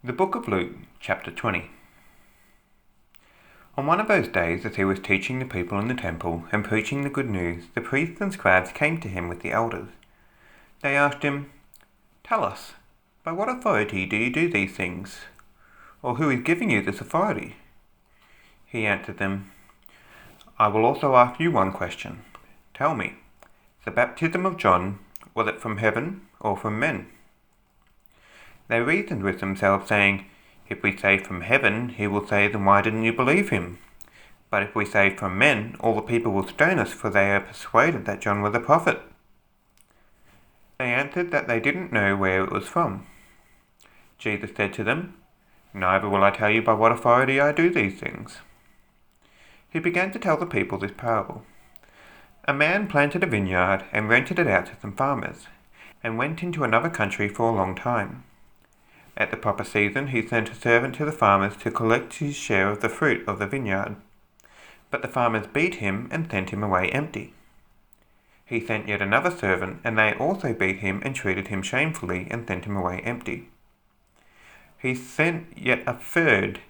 The Book of Luke, chapter 20. On one of those days, as he was teaching the people in the temple and preaching the good news, the priests and scribes came to him with the elders. They asked him, "Tell us, by what authority do you do these things? Or who is giving you this authority?" He answered them, "I will also ask you one question. Tell me, the baptism of John, was it from heaven or from men?" They reasoned with themselves, saying, "If we say from heaven, he will say, then why didn't you believe him? But if we say from men, all the people will stone us, for they are persuaded that John was a prophet." They answered that they didn't know where it was from. Jesus said to them, "Neither will I tell you by what authority I do these things." He began to tell the people this parable. A man planted a vineyard and rented it out to some farmers, and went into another country for a long time. At the proper season, he sent a servant to the farmers to collect his share of the fruit of the vineyard. But the farmers beat him and sent him away empty. He sent yet another servant, and they also beat him and treated him shamefully and sent him away empty. He sent yet a third,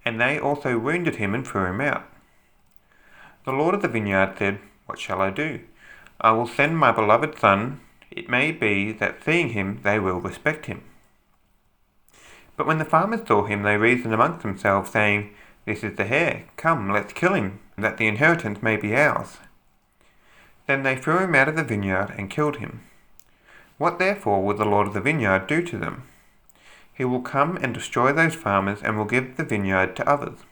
and they also wounded him and threw him out. The Lord of the vineyard said, "What shall I do? I will send my beloved son. It may be that seeing him they will respect him." But when the farmers saw him, they reasoned amongst themselves, saying, "This is the heir. Come, let's kill him, that the inheritance may be ours." Then they threw him out of the vineyard and killed him. What therefore will the Lord of the vineyard do to them? He will come and destroy those farmers and will give the vineyard to others.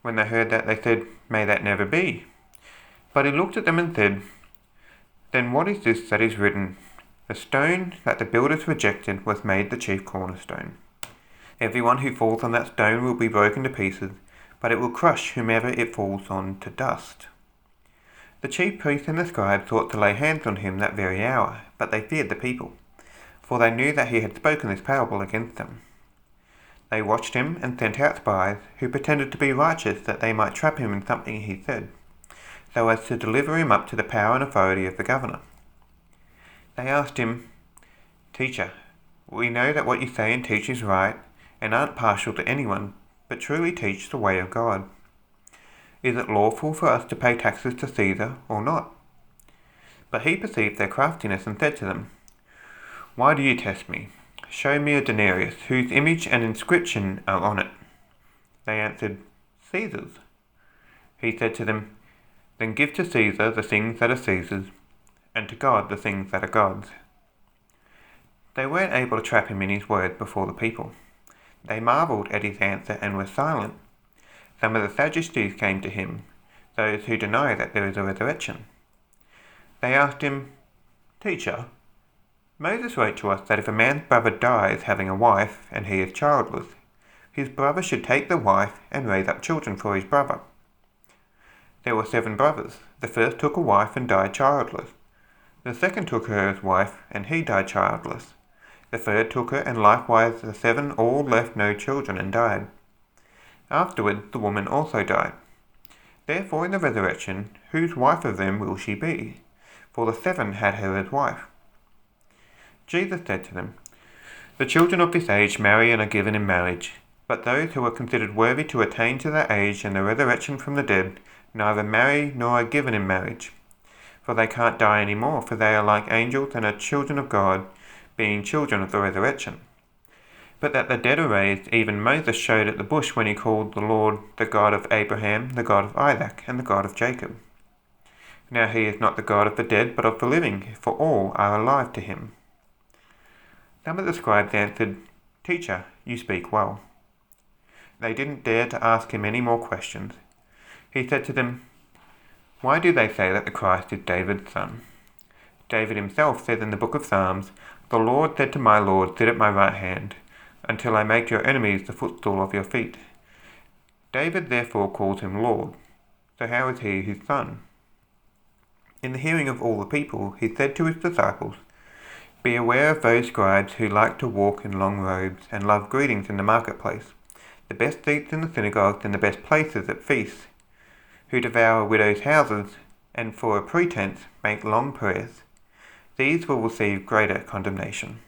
When they heard that, they said, "May that never be." But he looked at them and said, "Then what is this that is written? The stone that the builders rejected was made the chief cornerstone. Everyone who falls on that stone will be broken to pieces, but it will crush whomever it falls on to dust." The chief priests and the scribes sought to lay hands on him that very hour, but they feared the people, for they knew that he had spoken this parable against them. They watched him and sent out spies, who pretended to be righteous that they might trap him in something he said, so as to deliver him up to the power and authority of the governor. They asked him, "Teacher, we know that what you say and teach is right, and aren't partial to anyone, but truly teach the way of God. Is it lawful for us to pay taxes to Caesar or not?" But he perceived their craftiness and said to them, "Why do you test me? Show me a denarius whose image and inscription are on it." They answered, "Caesar's." He said to them, "Then give to Caesar the things that are Caesar's, and to God the things that are God's." They weren't able to trap him in his words before the people. They marveled at his answer and were silent. Some of the Sadducees came to him, those who deny that there is a resurrection. They asked him, "Teacher, Moses wrote to us that if a man's brother dies having a wife and he is childless, his brother should take the wife and raise up children for his brother. There were 7 brothers. The first took a wife and died childless. The second took her as wife, and he died childless. The third took her, and likewise the 7 all left no children and died. Afterwards the woman also died. Therefore in the resurrection, whose wife of them will she be? For the 7 had her as wife." Jesus said to them, "The children of this age marry and are given in marriage, but those who are considered worthy to attain to that age and the resurrection from the dead neither marry nor are given in marriage. For they can't die any more, for they are like angels and are children of God, being children of the resurrection. But that the dead are raised, even Moses showed at the bush when he called the Lord the God of Abraham, the God of Isaac, and the God of Jacob. Now he is not the God of the dead, but of the living, for all are alive to him." Some of the scribes answered, "Teacher, you speak well." They didn't dare to ask him any more questions. He said to them, "Why do they say that the Christ is David's son? David himself says in the book of Psalms, 'The Lord said to my Lord, sit at my right hand, until I make your enemies the footstool of your feet.' David therefore calls him Lord. So how is he his son?" In the hearing of all the people, he said to his disciples, "Be aware of those scribes who like to walk in long robes and love greetings in the marketplace, the best seats in the synagogues and the best places at feasts, who devour widows' houses and for a pretense make long prayers. These will receive greater condemnation.